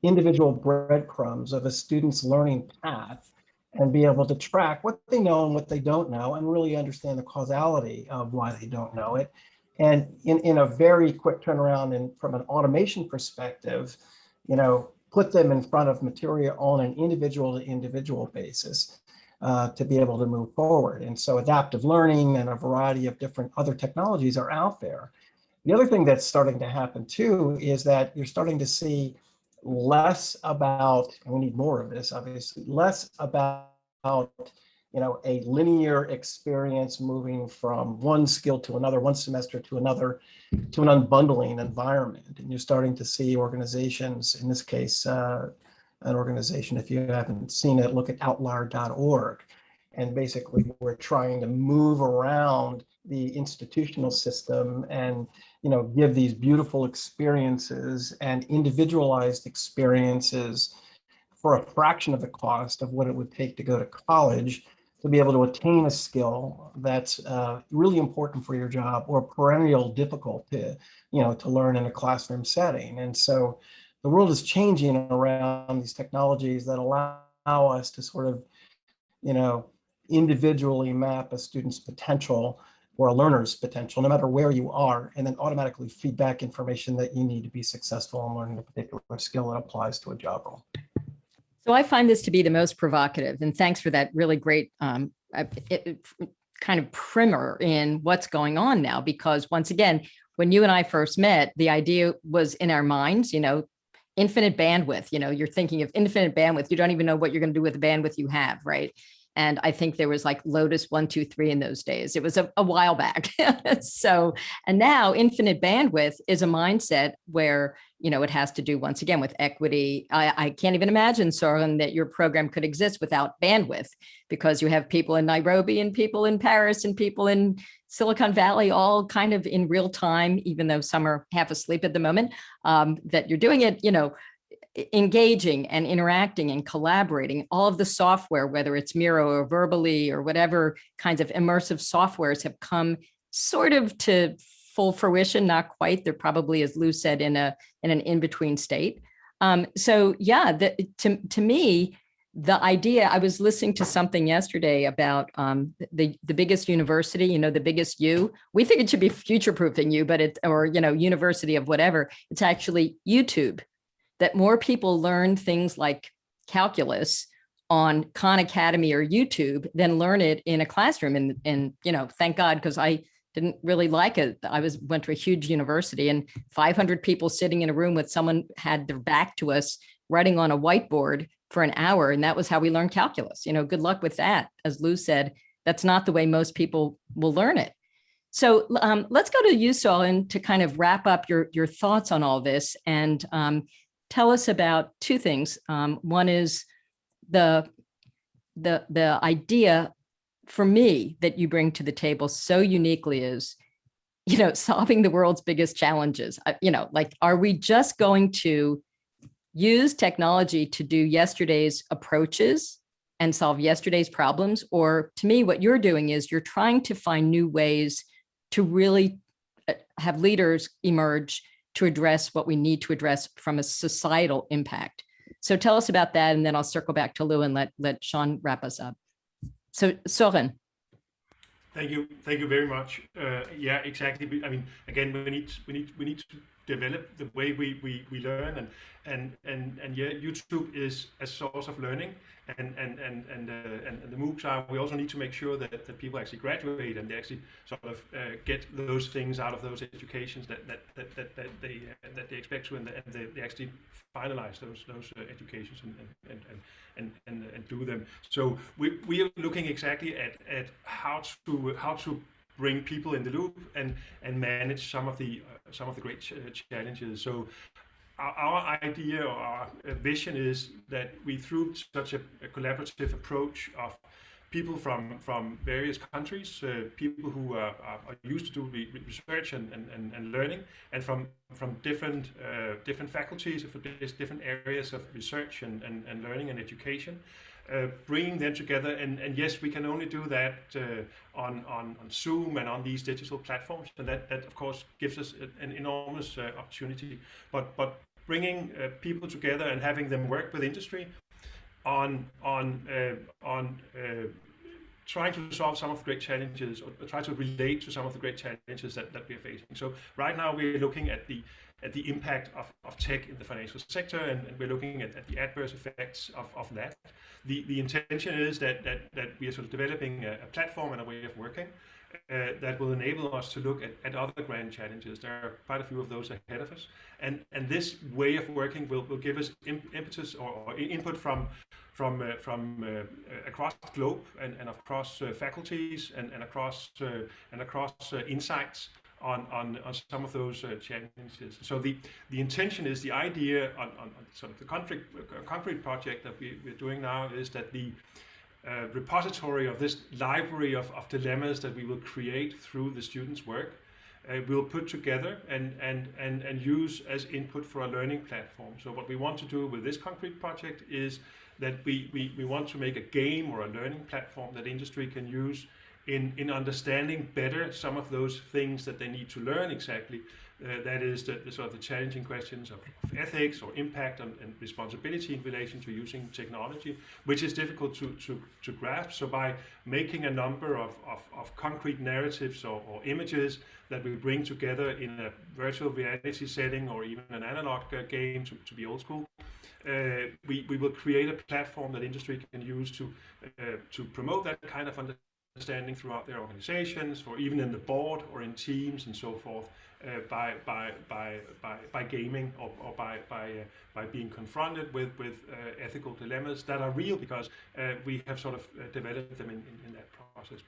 individual breadcrumbs of a student's learning path and be able to track what they know and what they don't know, and really understand the causality of why they don't know it. And in a very quick turnaround, and from an automation perspective, put them in front of material on an individual to individual basis to be able to move forward. And so adaptive learning and a variety of different other technologies are out there. The other thing that's starting to happen too is that you're starting to see less about, and we need more of this, obviously, less about, a linear experience moving from one skill to another, one semester to another, to an unbundling environment. And you're starting to see organizations, in this case, an organization, if you haven't seen it, look at outlier.org. And basically, we're trying to move around the institutional system and give these beautiful experiences and individualized experiences for a fraction of the cost of what it would take to go to college to be able to attain a skill that's really important for your job or perennial difficult to learn in a classroom setting. And so the world is changing around these technologies that allow us to sort of, individually map a student's potential or a learner's potential, no matter where you are, and then automatically feed back information that you need to be successful in learning a particular skill that applies to a job role. So I find this to be the most provocative, and thanks for that really great kind of primer in what's going on now, because once again, when you and I first met, the idea was in our minds, infinite bandwidth, you're thinking of infinite bandwidth. You don't even know what you're going to do with the bandwidth you have, right? And I think there was like Lotus 1, 2, 3 in those days. It was a while back. And now infinite bandwidth is a mindset where, it has to do once again with equity. I can't even imagine, Søren, that your program could exist without bandwidth, because you have people in Nairobi and people in Paris and people in Silicon Valley, all kind of in real time, even though some are half asleep at the moment, that you're doing it, engaging and interacting and collaborating. All of the software, whether it's Miro or Verbally or whatever kinds of immersive softwares, have come sort of to full fruition, not quite. They're probably, as Lou said, in an in-between state. So yeah, to me, the idea, I was listening to something yesterday about the biggest university, the biggest U. We think it should be future-proofing you, but university of whatever. It's actually YouTube. That more people learn things like calculus on Khan Academy or YouTube than learn it in a classroom. And thank God, because I didn't really like it. I went to a huge university, and 500 people sitting in a room with someone had their back to us writing on a whiteboard for an hour. And that was how we learned calculus. Good luck with that. As Lou said, that's not the way most people will learn it. So let's go to you, Søren, to kind of wrap up your thoughts on all this and tell us about two things. One is the idea for me that you bring to the table so uniquely is, solving the world's biggest challenges. Are we just going to use technology to do yesterday's approaches and solve yesterday's problems? Or to me, what you're doing is you're trying to find new ways to really have leaders emerge to address what we need to address from a societal impact. So tell us about that, and then I'll circle back to Lou and let Sean wrap us up. So Søren. Thank you very much. Yeah, exactly. I mean, again, we need to develop the way we learn, and yeah, YouTube is a source of learning, and the MOOCs are. We also need to make sure that people actually graduate and they actually sort of get those things out of those educations that they expect to, and they actually finalize those educations and do them. So we are looking exactly at how to bring people in the loop and manage some of the great challenges. So our idea or our vision is that we, through such a collaborative approach of people from various countries, people who are used to do research and learning, and from different faculties, from different areas of research and learning and education, bringing them together. And yes, we can only do that on Zoom and on these digital platforms, and that of course gives us an enormous opportunity. But bringing people together and having them work with industry on trying to solve some of the great challenges, or try to relate to some of the great challenges that we are facing. So right now we're looking at the impact of tech in the financial sector, and we're looking at the adverse effects of that. The intention is that we are sort of developing a platform and a way of working that will enable us to look at other grand challenges. There are quite a few of those ahead of us, and this way of working will give us impetus or input from across the globe and across faculties and across insights on some of those challenges. So the intention is, the idea on sort of the concrete project that we're doing now is that the repository of this library of dilemmas that we will create through the students' work we'll put together and use as input for a learning platform. So what we want to do with this concrete project is that we want to make a game or a learning platform that industry can use in understanding better some of those things that they need to learn exactly. That is the sort of the challenging questions of ethics or impact and responsibility in relation to using technology, which is difficult to grasp. So by making a number of concrete narratives or images that we bring together in a virtual reality setting or even an analog game, to be old school, we will create a platform that industry can use to promote that kind of understanding throughout their organizations, or even in the board or in teams and so forth, by gaming or by being confronted with ethical dilemmas that are real, because we have sort of developed them in that process.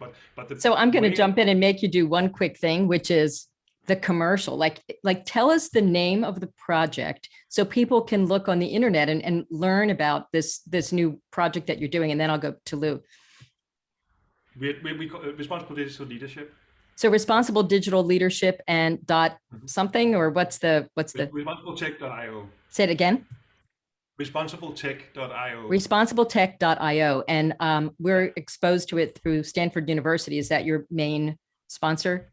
So I'm going to jump in and make you do one quick thing, which is the commercial. Like tell us the name of the project so people can look on the internet and learn about this new project that you're doing, and then I'll go to Lou. We call it Responsible Digital Leadership. So responsible digital leadership and dot something, or what's the responsibletech.io. Say it again. Responsibletech.io. Responsibletech.io, and we're exposed to it through Stanford University. Is that your main sponsor?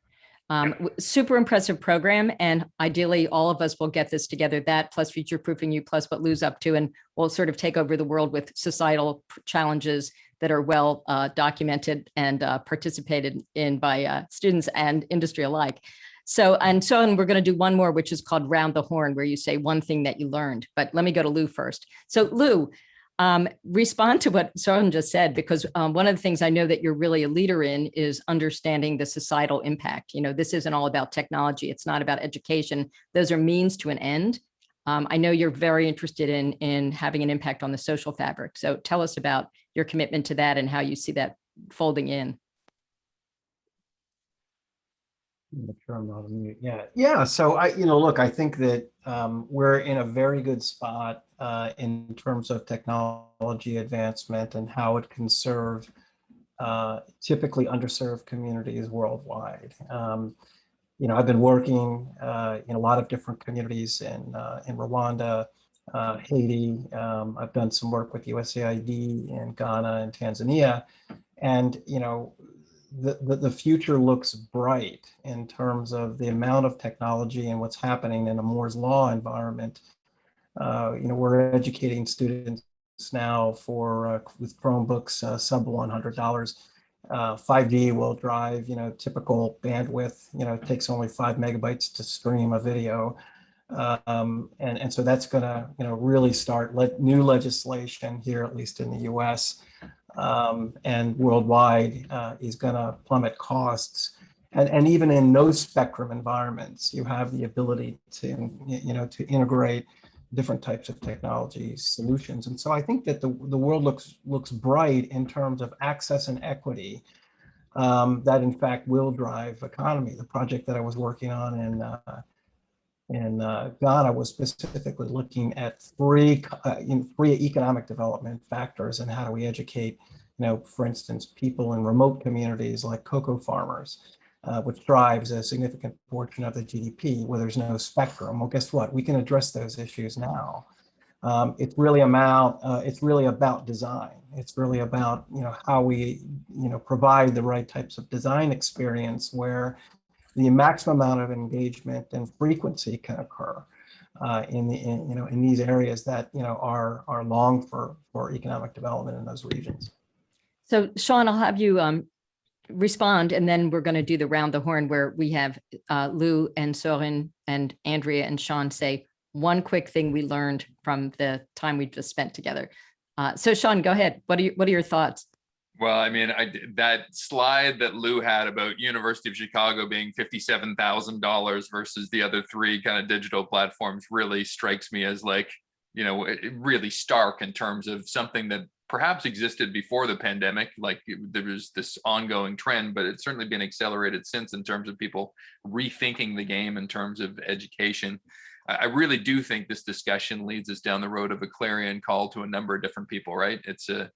Super impressive program, and ideally all of us will get this together, that plus future-proofing you, plus what Lou's up to, and we'll sort of take over the world with societal challenges that are well documented and participated in by students and industry alike. So we're going to do one more, which is called Round the Horn, where you say one thing that you learned. But let me go to Lou first. So Lou, respond to what Søren just said, because one of the things I know that you're really a leader in is understanding the societal impact. You know, this isn't all about technology. It's not about education. Those are means to an end. I know you're very interested in having an impact on the social fabric. So tell us about your commitment to that and how you see that folding in. Make sure I'm not on mute. Yeah. So look, I think that we're in a very good spot in terms of technology advancement and how it can serve typically underserved communities worldwide. I've been working in a lot of different communities in Rwanda, Haiti. I've done some work with USAID in Ghana and Tanzania, and the future looks bright in terms of the amount of technology and what's happening in a Moore's Law environment. We're educating students now with Chromebooks sub $100. 5G will drive, typical bandwidth. It takes only 5 megabytes to stream a video. And so that's going to, really start new legislation here, at least in the US and worldwide, is going to plummet costs. And even in no spectrum environments, you have the ability to, to integrate different types of technology solutions. And so I think that the world looks bright in terms of access and equity that in fact will drive economy. The project that I was working on in Ghana was specifically looking at three economic development factors and how do we educate, for instance, people in remote communities like cocoa farmers, which drives a significant portion of the GDP where there's no spectrum. Well, guess what? We can address those issues now. It's really about design. It's really about, how we, provide the right types of design experience where the maximum amount of engagement and frequency can occur in these areas that, are long for economic development in those regions. So Sean, I'll have you respond, and then we're going to do the round the horn where we have Lou and Søren and Andrea and Sean say one quick thing we learned from the time we just spent together. So Sean, go ahead. What are your thoughts? Well, I mean, that slide that Lou had about University of Chicago being $57,000 versus the other three kind of digital platforms really strikes me as like, really stark in terms of something that perhaps existed before the pandemic. Like there was this ongoing trend, but it's certainly been accelerated since in terms of people rethinking the game in terms of education. I really do think this discussion leads us down the road of a clarion call to a number of different people, right? It's a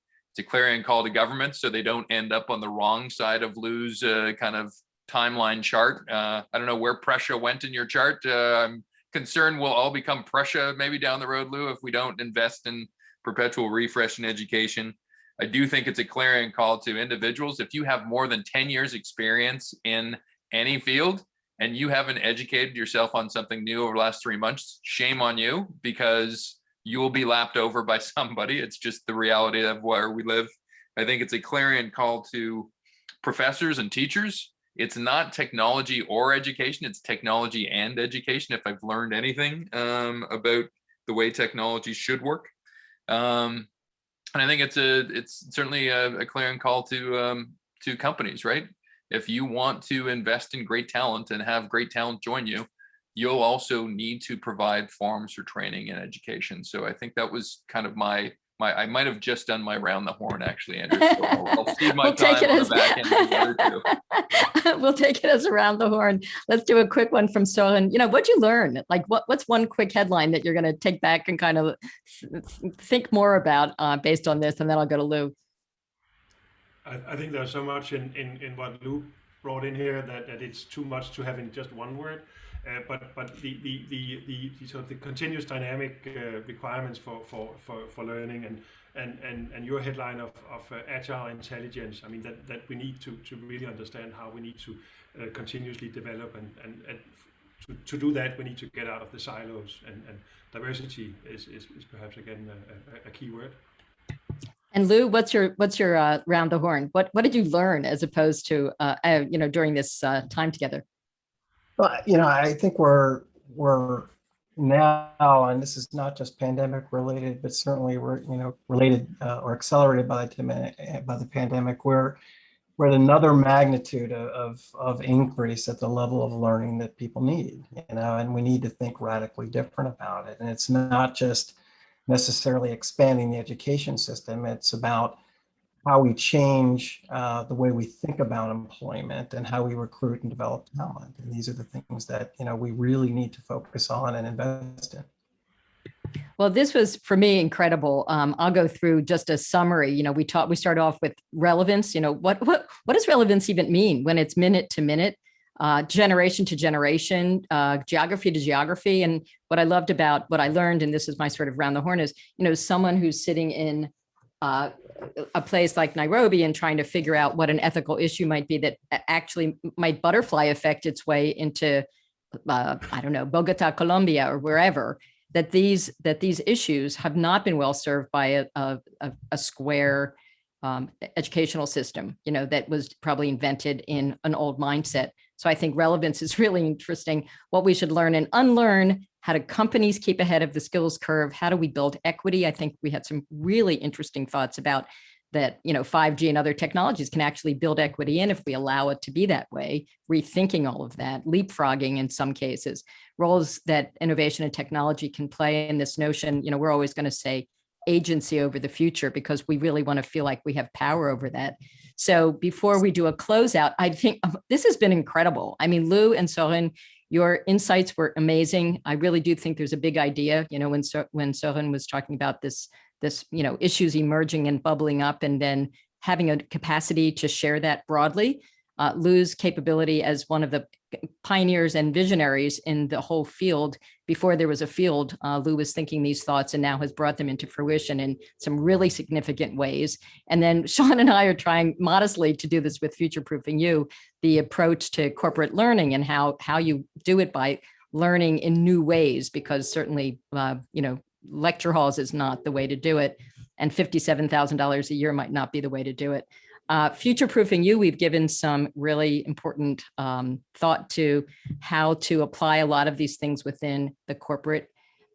clarion call to government so they don't end up on the wrong side of Lou's kind of timeline chart. I don't know where Prussia went in your chart. I'm concerned we'll all become Prussia maybe down the road, Lou, if we don't invest in perpetual refresh in education. I do think it's a clarion call to individuals. If you have more than 10 years experience in any field and you haven't educated yourself on something new over the last 3 months, shame on you, because you will be lapped over by somebody. It's just the reality of where we live. I think it's a clarion call to professors and teachers. It's not technology or education, it's technology and education, if I've learned anything about the way technology should work. And I think it's certainly a clarion call to companies, right? If you want to invest in great talent and have great talent join you, you'll also need to provide forms for training and education. So I think that was kind of my I might have just done my round the horn, actually, Andrew. So I'll cede my time on the back end of the other two. We'll take it as around the horn. Let's do a quick one from Søren. What'd you learn? Like, what's one quick headline that you're going to take back and kind of think more about based on this? And then I'll go to Lou. I think there's so much in what Lou brought in here that it's too much to have in just one word. But the sort of the continuous dynamic requirements for learning and your headline of agile intelligence. I mean that we need to really understand how we need to continuously develop and to do that we need to get out of the silos, and diversity is perhaps again a key word. And Lou, what's your round the horn? What did you learn as opposed to during this time together? Well, I think we're now, and this is not just pandemic related, but certainly we're related or accelerated by the pandemic. We're at another magnitude of increase at the level of learning that people need, and we need to think radically different about it. And it's not just necessarily expanding the education system; it's about how we change the way we think about employment and how we recruit and develop talent. And these are the things that we really need to focus on and invest in. Well, this was for me incredible. I'll go through just a summary. We start off with relevance. What does relevance even mean when it's minute to minute, generation to generation, geography to geography? And what I loved about what I learned, and this is my sort of round the horn, is someone who's sitting in a place like Nairobi and trying to figure out what an ethical issue might be that actually might butterfly affect its way into, I don't know, Bogota, Colombia, or wherever, that these issues have not been well served by a square educational system, that was probably invented in an old mindset. So I think relevance is really interesting. What we should learn and unlearn. How do companies keep ahead of the skills curve? How do we build equity? I think we had some really interesting thoughts about that, 5G and other technologies can actually build equity in if we allow it to be that way, rethinking all of that, leapfrogging in some cases, roles that innovation and technology can play in this notion. We're always going to say agency over the future because we really want to feel like we have power over that. So before we do a closeout, I think this has been incredible. I mean, Lou and Søren, your insights were amazing. I really do think there's a big idea, when Søren was talking about this, issues emerging and bubbling up, and then having a capacity to share that broadly. Lou's capability as one of the pioneers and visionaries in the whole field. Before there was a field, Lou was thinking these thoughts and now has brought them into fruition in some really significant ways. And then Sean and I are trying modestly to do this with Futureproofing You, the approach to corporate learning and how you do it by learning in new ways, because certainly, lecture halls is not the way to do it. And $57,000 a year might not be the way to do it. Futureproofing You, we've given some really important thought to how to apply a lot of these things within the corporate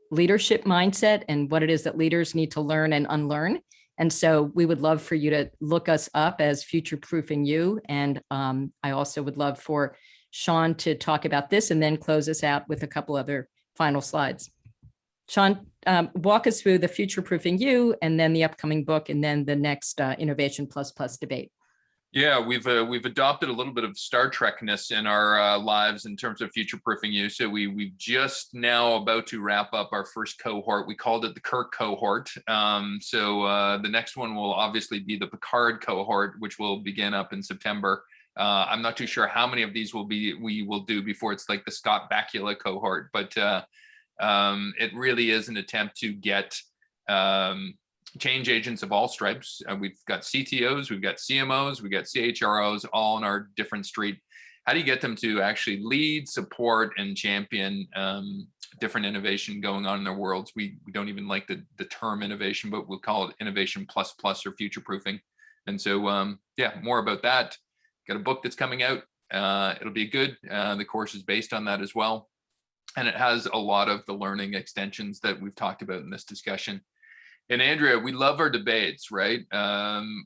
leadership mindset and what it is that leaders need to learn and unlearn. And so we would love for you to look us up as Futureproofing You. And I also would love for Sean to talk about this and then close us out with a couple other final slides. Sean, walk us through the Futureproofing You and then the upcoming book and then the next Innovation Plus Plus debate. Yeah, we've adopted a little bit of Star Trekness in our lives in terms of future-proofing you. So we've just now about to wrap up our first cohort. We called it the Kirk cohort. So the next one will obviously be the Picard cohort, which will begin up in September. I'm not too sure how many of these we will do before it's like the Scott Bakula cohort, but it really is an attempt to get change agents of all stripes. We've got CTOs, we've got CMOs, we've got CHROs, all in our different street. How do you get them to actually lead, support, and champion different innovation going on in their worlds? We don't even like the term innovation, but we'll call it innovation plus plus or future proofing. And so, yeah, more about that. Got a book that's coming out. It'll be good. The course is based on that as well. And it has a lot of the learning extensions that we've talked about in this discussion. And Andrea, we love our debates, right?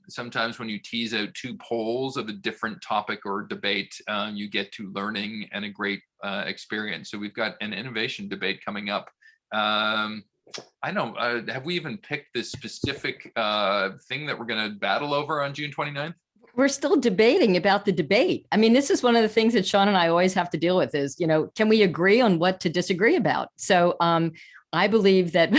Sometimes when you tease out two poles of a different topic or debate, you get to learning and a great experience. So we've got an innovation debate coming up. I know, have we even picked this specific thing that we're going to battle over on June 29th? We're still debating about the debate. I mean, this is one of the things that Sean and I always have to deal with is, can we agree on what to disagree about? So I believe that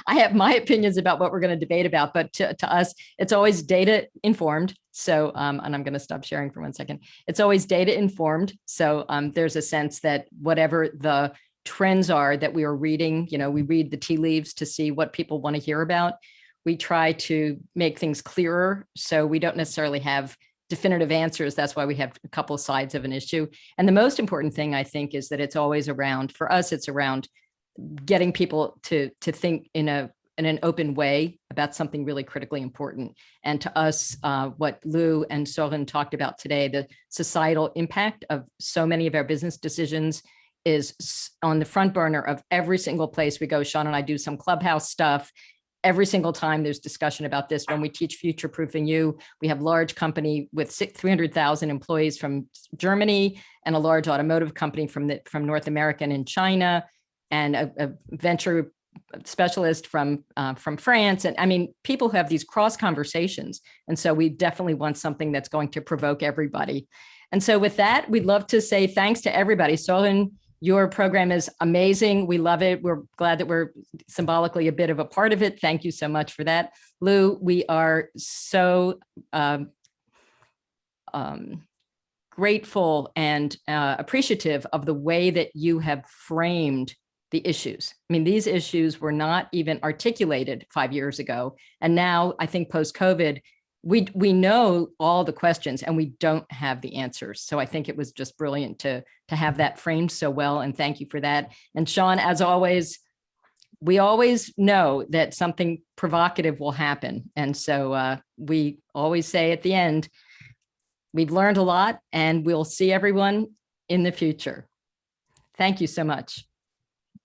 I have my opinions about what we're going to debate about, but to us, it's always data informed. So, and I'm going to stop sharing for 1 second. It's always data informed. So there's a sense that whatever the trends are that we are reading, we read the tea leaves to see what people want to hear about. We try to make things clearer. So we don't necessarily have definitive answers. That's why we have a couple of sides of an issue. And the most important thing, I think, is that it's always around, for us, it's around getting people to think in an open way about something really critically important. And to us, what Lou and Soren talked about today, the societal impact of so many of our business decisions is on the front burner of every single place we go. Sean and I do some Clubhouse stuff. Every single time there's discussion about this. When we teach Futureproofing You, we have large company with 300,000 employees from Germany and a large automotive company from North America and in China, and a venture specialist from France. And I mean, people who have these cross conversations. And so we definitely want something that's going to provoke everybody. And so with that, we'd love to say thanks to everybody. Soren, your program is amazing. We love it. We're glad that we're symbolically a bit of a part of it. Thank you so much for that. Lou, we are so grateful and appreciative of the way that you have framed the issues. I mean, these issues were not even articulated 5 years ago. And now I think post-COVID, we know all the questions and we don't have the answers. So I think it was just brilliant to have that framed so well. And thank you for that. And Sean, as always, we always know that something provocative will happen. And so we always say at the end, we've learned a lot and we'll see everyone in the future. Thank you so much.